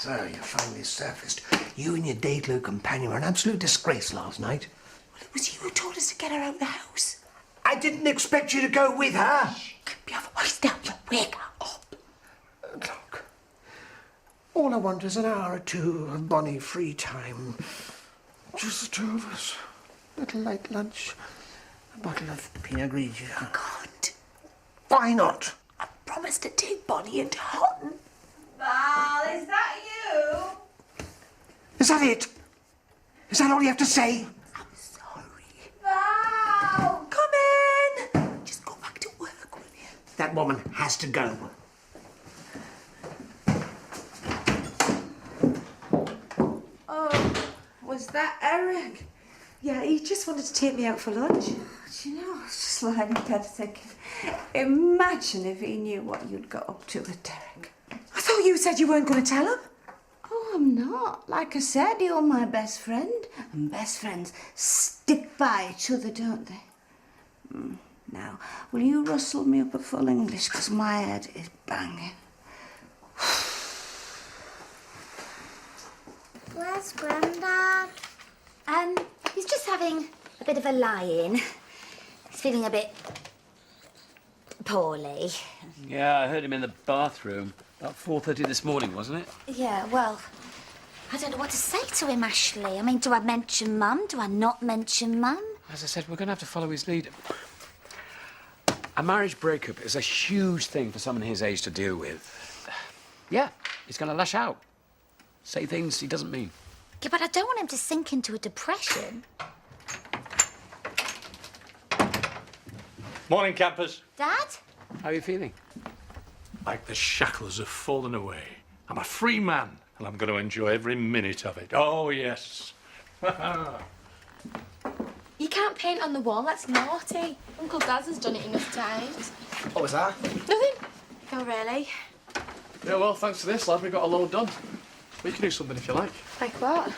So, you finally surfaced. You and your Dayglow companion were an absolute disgrace last night. Well, it was you who told us to get her out of the house. I didn't expect you to go with her. Be off a voice down, you wake her up. Look, all I want is an hour or two of bonny free time. Just the two of us. Little late lunch. A bottle of Pinot Grigio. You can't. Why not? I promised to take Bonnie into Houghton. Val, is that you? Is that it? Is that all you have to say? I'm sorry. Val! Come in. Just go back to work, will you? That woman has to go. Oh, was that Eric? Yeah, he just wanted to take me out for lunch. Do you know, I was just lying in bed thinking, imagine if he knew what you'd got up to with Derek. I thought you said you weren't going to tell him. Oh, I'm not. Like I said, you're my best friend. And best friends stick by each other, don't they? Now, will you rustle me up a full English, because my head is banging. Where's Grandad? He's just having a bit of a lie-in. He's feeling a bit poorly. Yeah, I heard him in the bathroom. About 4:30 this morning, wasn't it? Yeah, well, I don't know what to say to him, Ashley. I mean, do I mention Mum? Do I not mention Mum? As I said, we're going to have to follow his lead. A marriage breakup is a huge thing for someone his age to deal with. Yeah, he's going to lash out. Say things he doesn't mean. Yeah, but I don't want him to sink into a depression. Morning, campers. Dad? How are you feeling? Like the shackles have fallen away. I'm a free man, and I'm going to enjoy every minute of it. Oh, yes. You can't paint on the wall, that's naughty. Uncle Daz has done it enough times. What was that? Nothing. Oh, really? Yeah, well, thanks to this, lad, we got a load done. We can do something if you like. Like what?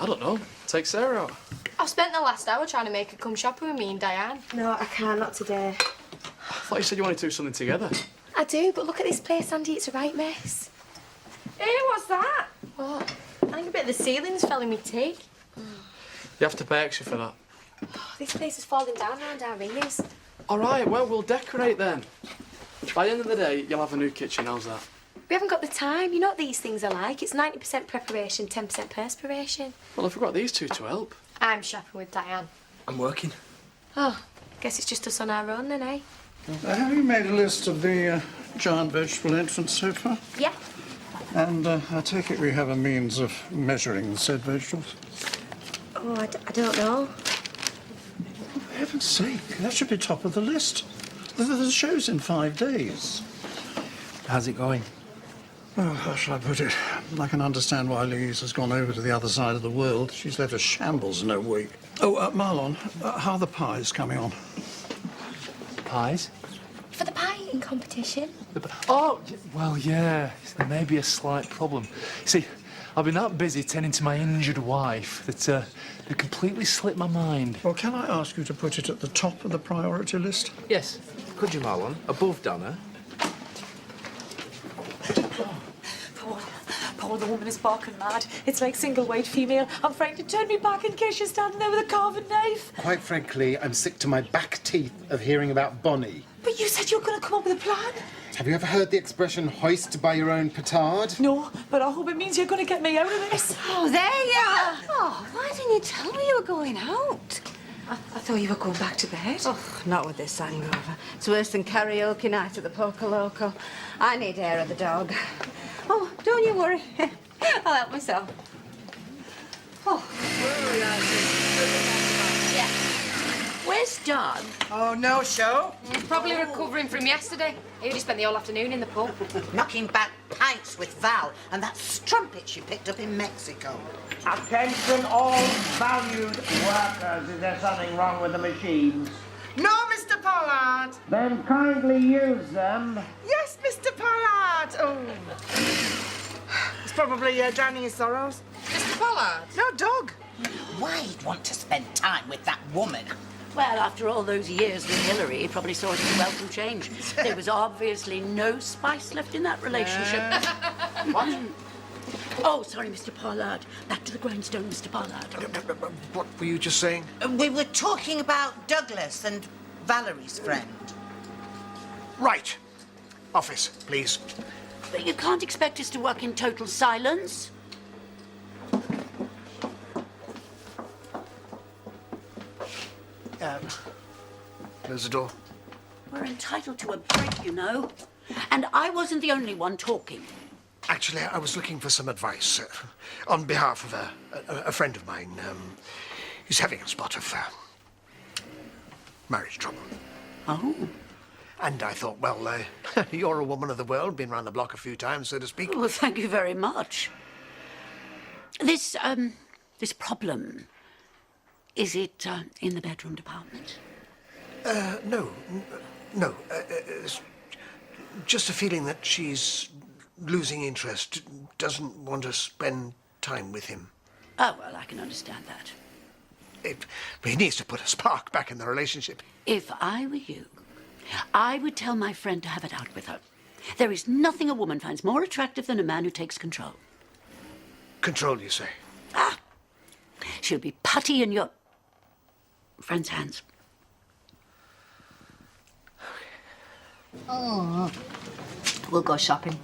I don't know. Take Sarah out. I've spent the last hour trying to make her come shopping with me and Diane. No, I can't, not today. I thought you said you wanted to do something together. I do, but look at this place, Andy, it's a right mess. Hey, what's that? What? I think a bit of the ceilings fell in my tea. You have to pay extra for that. Oh, this place is falling down around our ears. All right, well, we'll decorate then. By the end of the day, you'll have a new kitchen. How's that? We haven't got the time. You know what these things are like. It's 90% preparation, 10% perspiration. Well, if we've got these two to help. I'm shopping with Diane. I'm working. Oh, guess it's just us on our own then, eh? Have you made a list of the giant vegetable entrance so far? Yeah. And I take it we have a means of measuring the said vegetables? Oh, I don't know. For heaven's sake, that should be top of the list. The show's in 5 days. How's it going? Well, how shall I put it? I can understand why Louise has gone over to the other side of the world. She's left a shambles in her wake. Oh, Marlon, how are the pies coming on? Pies? For the pie eating competition. Oh, well, yeah. There may be a slight problem. See, I've been that busy tending to my injured wife that it completely slipped my mind. Well, can I ask you to put it at the top of the priority list? Yes. Could you, Marlon? Above Donna? Paul, the woman is barking mad. It's like single-weight female. I'm frightened to turn me back in case she's standing there with a carving knife. Quite frankly, I'm sick to my back teeth of hearing about Bonnie. But you said you were going to come up with a plan. Have you ever heard the expression hoist by your own petard? No, but I hope it means you're going to get me out of this. Oh, there you are. Oh, why didn't you tell me you were going out? I thought you were going back to bed. Oh, not with this hangover. It's worse than karaoke night at the Poco Loco. I need air of the dog. Oh, don't you worry. I'll help myself. Oh. Yeah. Where's John? Oh, no show? He's probably recovering from yesterday. He only spent the whole afternoon in the pub. Knocking back pints with Val and that strumpet she picked up in Mexico. Attention all valued workers. Is there something wrong with the machines? No, Mr. Pollard. Then kindly use them. Yes, Mr. Pollard. Oh. He's probably drowning his sorrows. Mr. Pollard? No, Doug. Why'd want to spend time with that woman? Well, after all those years with Hillary, he probably saw it as a welcome change. There was obviously no spice left in that relationship. What? Oh, sorry, Mr. Pollard. Back to the grindstone, Mr. Pollard. What were you just saying? We were talking about Douglas and Valerie's friend. Right. Office, please. But you can't expect us to work in total silence. Close the door. We're entitled to a break, you know. And I wasn't the only one talking. Actually, I was looking for some advice on behalf of a friend of mine. He's having a spot of marriage trouble. Oh. And I thought, well, you're a woman of the world, been round the block a few times, so to speak. Well, thank you very much. This problem, is it in the bedroom department? No. It's just a feeling that she's losing interest, doesn't want to spend time with him. Oh, well, I can understand that. He needs to put a spark back in the relationship. If I were you, I would tell my friend to have it out with her. There is nothing a woman finds more attractive than a man who takes control. Control, you say? Ah! She'll be putty in your friend's hands. Oh. We'll go shopping.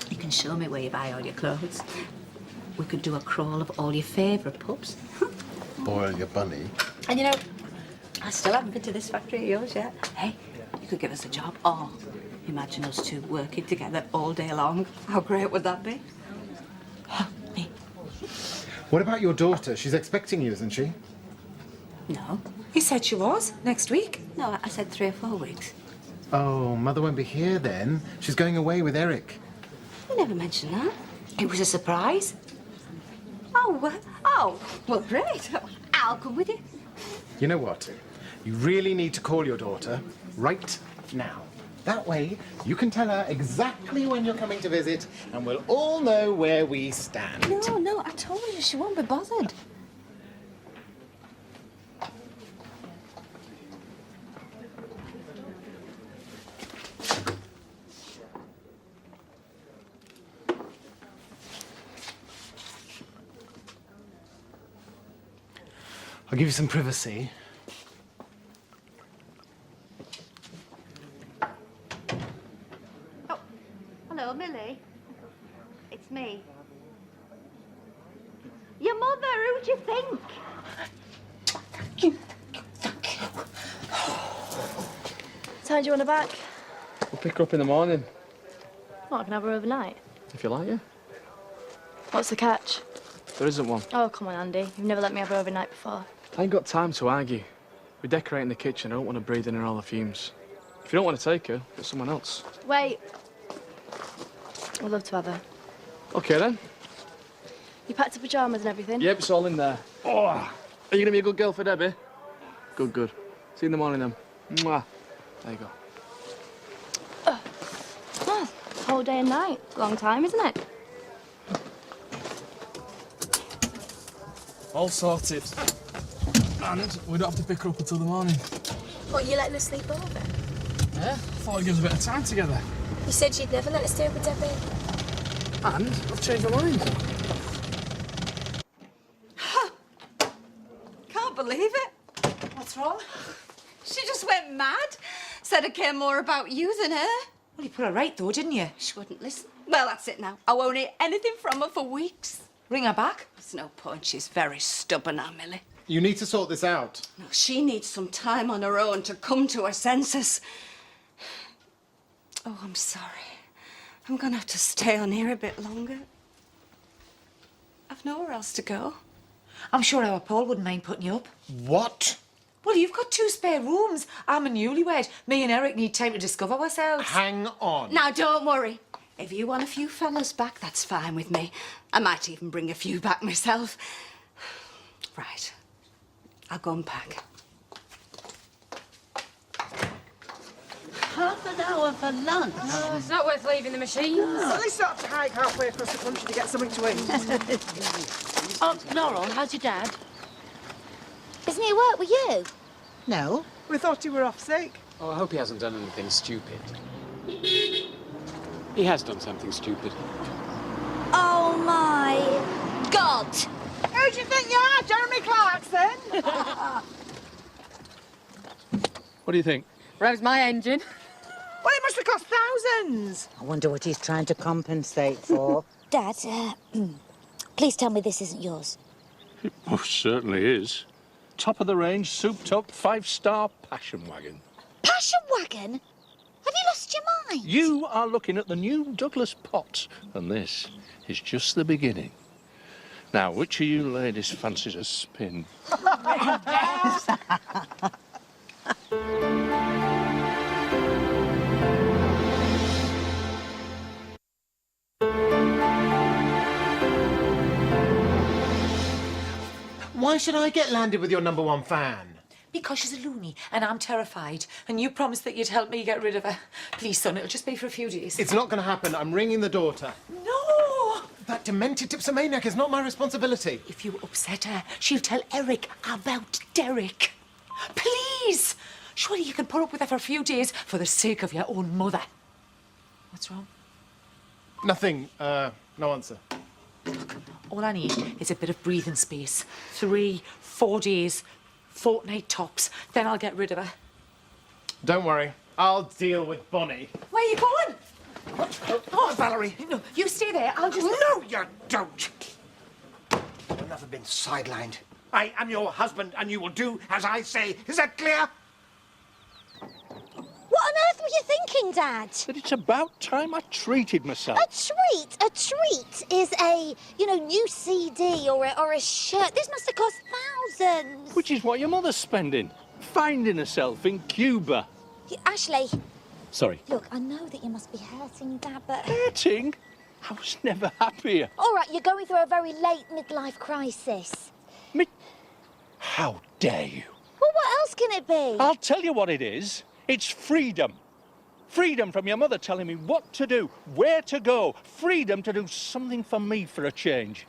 You can show me where you buy all your clothes. We could do a crawl of all your favourite pubs. Boil your bunny. And you know, I still haven't been to this factory of yours yet. Hey, you could give us a job. Oh, imagine us two working together all day long. How great would that be? Me. What about your daughter? She's expecting you, isn't she? No. You said she was. Next week. No, I said 3 or 4 weeks. Oh, Mother won't be here then. She's going away with Eric. You never mentioned that. It was a surprise. Oh, well, great. I'll come with you. You know what? You really need to call your daughter right now. That way, you can tell her exactly when you're coming to visit, and we'll all know where we stand. No, I told you she won't be bothered. I'll give you some privacy. Oh, hello, Millie. It's me. Your mother, who'd you think? Time do you want her back? We'll pick her up in the morning, What, I can have her overnight? if you like, yeah? What's the catch? There isn't one. Oh, come on, Andy. You've never let me have her overnight before. I ain't got time to argue. We're decorating the kitchen. I don't want to breathe in her all the fumes. If you don't want to take her, get someone else. Wait. I'd love to have her. Okay, then. You packed her pyjamas and everything? Yep, it's all in there. Oh, are you going to be a good girl for Debbie? Good. See you in the morning, then. Mwah. There you go. Well, whole day and night. Long time, isn't it? All sorted. And we don't have to pick her up until the morning. What, you letting us sleep over? Yeah? I thought it'd give us a bit of time together. You said you'd never let us stay with Debbie. And I've changed my mind. Can't believe it. What's wrong? She just went mad. Said I care more about you than her. Well, you put her right, though, didn't you? She wouldn't listen. Well, that's it now. I won't hear anything from her for weeks. Ring her back. There's no point. She's very stubborn now, Millie. You need to sort this out. No, she needs some time on her own to come to her senses. Oh, I'm sorry. I'm gonna have to stay on here a bit longer. I've nowhere else to go. I'm sure our Paul wouldn't mind putting you up. What? Well, you've got 2 spare rooms. I'm a newlywed. Me and Eric need time to discover ourselves. Hang on. Now, don't worry. If you want a few fellas back, that's fine with me. I might even bring a few back myself. Right. I'll go and pack. Half an hour for lunch. Oh, it's not worth leaving the machines. At least not to hike halfway across the country to get something to eat. Oh, Laurel, how's your dad? Isn't he at work with you? No. We thought you were off sick. Oh, I hope he hasn't done anything stupid. He has done something stupid. Oh, my my God! Who do you think you are, Jeremy Clarkson? What do you think? Revs my engine. Well, it must have cost thousands. I wonder what he's trying to compensate for. Dad, please tell me this isn't yours. It most certainly is. Top of the range, souped-up, 5-star passion wagon. Passion wagon? Have you lost your mind? You are looking at the new Douglas Pot, and this is just the beginning. Now, which of you ladies fancies a spin? Why should I get landed with your #1 fan? Because she's a loony and I'm terrified. And you promised that you'd help me get rid of her. Please, son, it'll just be for a few days. It's not going to happen. I'm ringing the daughter. No! That demented dipsomaniac is not my responsibility. If you upset her, she'll tell Eric about Derek. Please! Surely you can put up with her for a few days for the sake of your own mother. What's wrong? Nothing. No answer. All I need is a bit of breathing space. 3, 4 days, fortnight tops. Then I'll get rid of her. Don't worry. I'll deal with Bonnie. Where are you going? Oh, Valerie. No, you stay there. I'll just... No, you don't. You've never been sidelined. I am your husband, and you will do as I say. Is that clear? What on earth were you thinking, Dad? That it's about time I treated myself. A treat is a, new CD or a shirt. This must have cost thousands. Which is what your mother's spending. Finding herself in Cuba. Ashley, Sorry. look, I know that you must be hurting, Dad, but... Hurting? I was never happier. All right, you're going through a very late midlife crisis. How dare you? Well, what else can it be? I'll tell you what it is. It's freedom. Freedom from your mother telling me what to do, where to go. Freedom to do something for me for a change.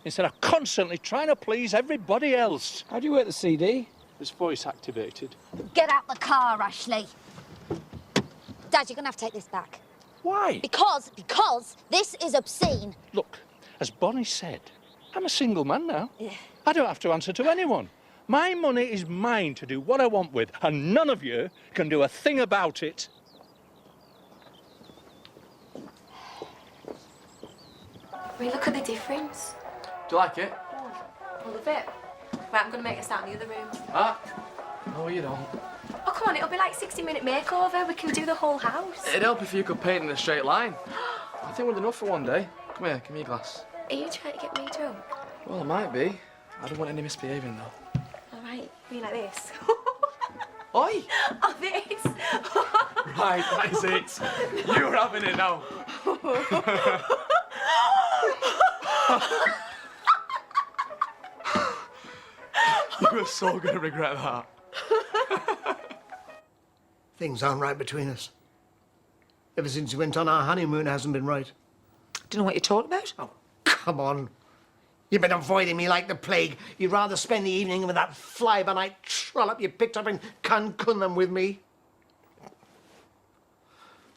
Instead of constantly trying to please everybody else. How do you work the CD? It's voice activated. Get out the car, Ashley. Dad, you're going to have to take this back. Why? Because this is obscene. Look, as Bonnie said, I'm a single man now. Yeah. I don't have to answer to anyone. My money is mine to do what I want with, and none of you can do a thing about it. Will you look at the difference? Do you like it? I love it. Right, I'm going to make a start in the other room. Ah? No, you don't. Oh, come on, it'll be like 60-minute makeover. We can do the whole house. It'd help if you could paint in a straight line. I think we're enough for one day. Come here, give me a glass. Are you trying to get me drunk? Well, I might be. I don't want any misbehaving, though. All right, be like this. Oi! Oh, this. Right, that is it. You're having it now. You are so going to regret that. Things aren't right between us. Ever since we went on our honeymoon, it hasn't been right. Don't know what you're talking about. Oh, come on. You've been avoiding me like the plague. You'd rather spend the evening with that fly-by-night trollop you picked up in Cancun than with me.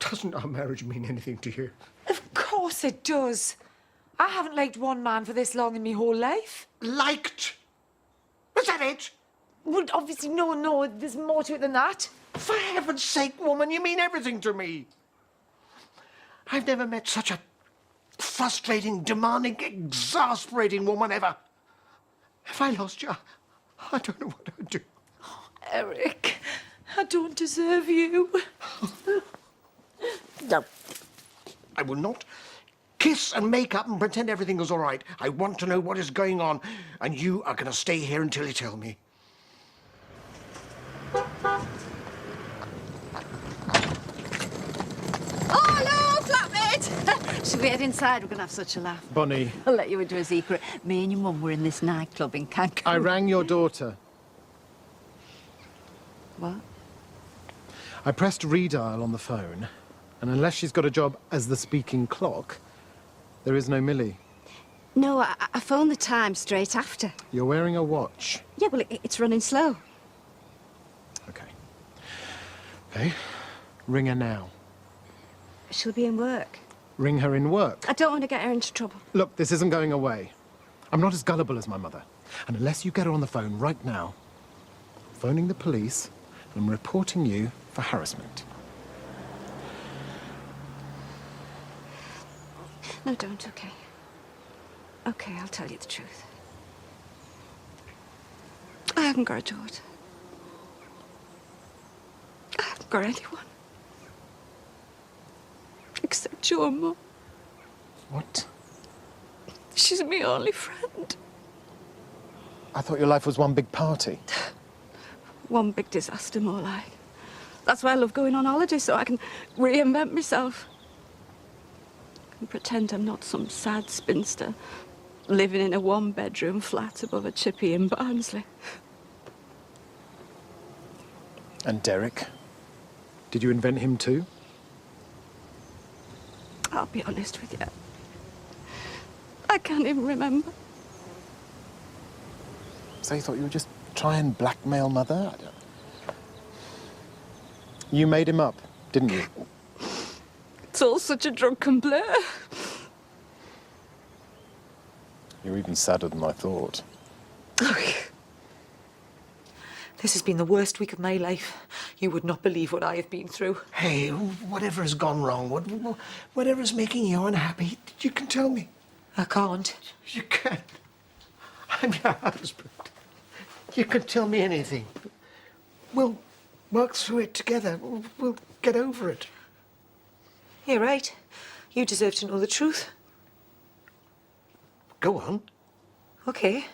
Doesn't our marriage mean anything to you? Of course it does. I haven't liked one man for this long in my whole life. Liked? Was that it? Well, obviously, no, there's more to it than that. For heaven's sake, woman, you mean everything to me. I've never met such a frustrating, demanding, exasperating woman ever. If I lost you, I don't know what I'd do. Oh, Eric, I don't deserve you. No, I will not kiss and make up and pretend everything is all right. I want to know what is going on, and you are going to stay here until you tell me. Oh, hello, flatmate! Should we head inside? We're going to have such a laugh. Bonnie, I'll let you into a secret. Me and your mum were in this nightclub in Cancun. I rang your daughter. What? I pressed redial on the phone, and unless she's got a job as the speaking clock, there is no Millie. No, I phoned the time straight after. You're wearing a watch. Yeah, well, it's running slow. Okay, ring her now. She'll be in work. ring her in work. I don't want to get her into trouble. Look, this isn't going away. I'm not as gullible as my mother. And unless you get her on the phone right now, I'm phoning the police and I'm reporting you for harassment. No, don't, okay. Okay, I'll tell you the truth. I haven't got a daughter. I haven't got anyone. Except your mum. What? She's my only friend. I thought your life was one big party. One big disaster, more like. That's why I love going on holiday, so I can reinvent myself. And pretend I'm not some sad spinster living in a one-bedroom flat above a chippy in Barnsley. And Derek? Did you invent him too? I'll be honest with you. I can't even remember. So you thought you would just try and blackmail Mother? You made him up, didn't you? It's all such a drunken blur. You're even sadder than I thought. This has been the worst week of my life. You would not believe what I have been through. Hey, whatever has gone wrong, whatever is making you unhappy, you can tell me. I can't. You can. I'm your husband. You can tell me anything. We'll work through it together. We'll get over it. You're right. You deserve to know the truth. Go on. Okay.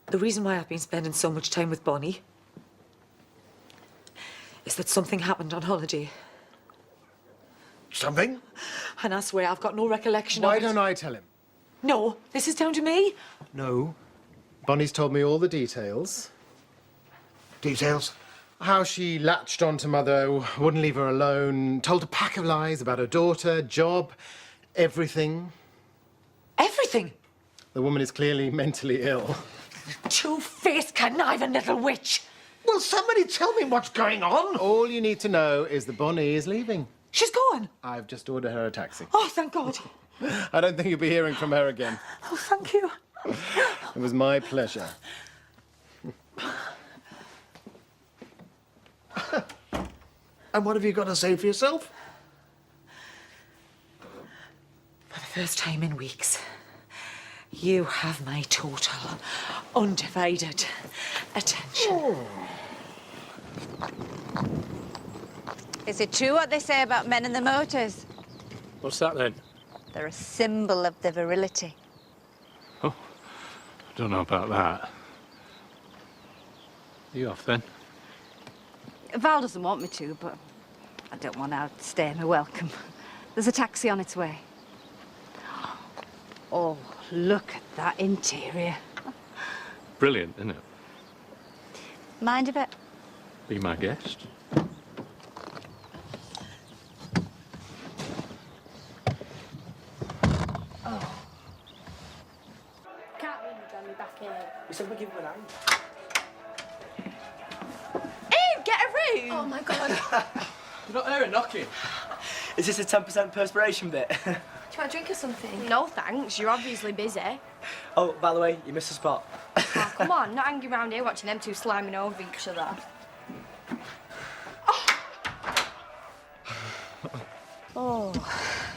The reason why I've been spending so much time with Bonnie is that something happened on holiday. Something? And I swear I've got no recollection of it. Why don't I tell him? No, this is down to me. No. Bonnie's told me all the details. Details? How she latched onto Mother, wouldn't leave her alone, told a pack of lies about her daughter, job, everything. Everything? The woman is clearly mentally ill. Two-faced, conniving little witch. Will somebody tell me what's going on? All you need to know is that Bonnie is leaving. She's gone? I've just ordered her a taxi. Oh, thank God. I don't think you'll be hearing from her again. Oh, thank you. It was my pleasure. And what have you got to say for yourself? For the first time in weeks, you have my total, undivided attention. Is it true what they say about men in the motors? What's that then? They're a symbol of their virility. Oh, I don't know about that. Are you off then? Val doesn't want me to, but I don't want to outstay my welcome. There's a taxi on its way. Oh, look at that interior. Brilliant, isn't it? Mind a bit. Be my guest. Can't really drag me back in. We said we'd give him an hand. Ian, get a room! Oh my God. You're not hearing knocking. Is this a 10% perspiration bit? Do you want a drink or something? No, thanks. You're obviously busy. Oh, by the way, you missed a spot. Oh, come on, not hanging around here watching them two sliming over each other. Oh,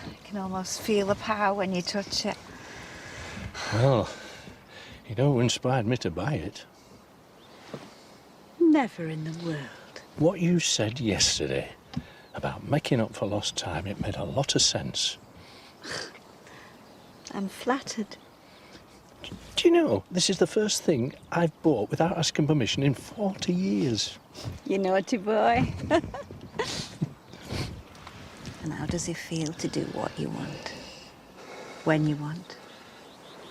you can almost feel the power when you touch it. Well, you know who inspired me to buy it? Never in the world. What you said yesterday about making up for lost time, it made a lot of sense. I'm flattered. Do you know, this is the first thing I've bought without asking permission in 40 years. You naughty boy. And how does it feel to do what you want? When you want?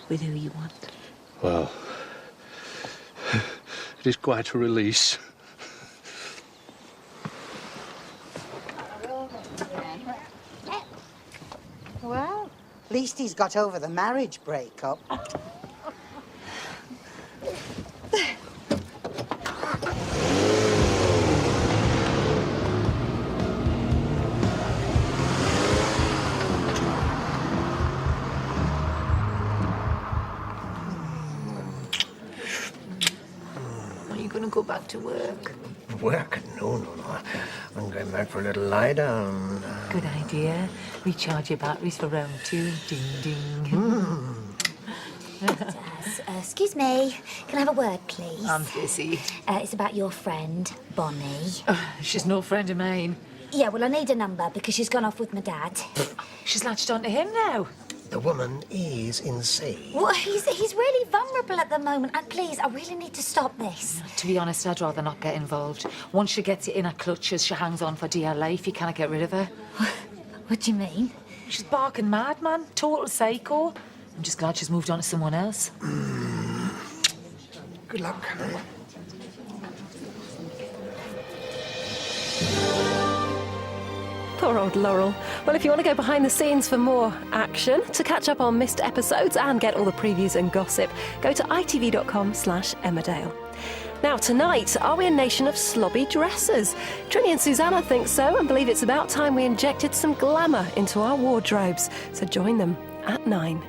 With who you want? Well, it is quite a release. Well, at least he's got over the marriage breakup. go back to work. Work? No. I'm going back for a little lie down. Good idea. Recharge your batteries for round 2. Ding, ding. Excuse me. Can I have a word, please? I'm busy. It's about your friend, Bonnie. She's no friend of mine. Yeah, well, I need a number because she's gone off with my dad. She's latched onto him now. The woman is insane. Well, he's really vulnerable at the moment. And please, I really need to stop this. To be honest, I'd rather not get involved. Once she gets it in her clutches, she hangs on for dear life. You can't get rid of her. What do you mean? She's barking mad, man. Total psycho. I'm just glad she's moved on to someone else. Good luck. Poor old Laurel. Well, if you want to go behind the scenes for more action, to catch up on missed episodes and get all the previews and gossip, go to itv.com/Emmerdale. Now, tonight, are we a nation of slobby dressers? Trini and Susanna think so and believe it's about time we injected some glamour into our wardrobes. So join them at 9.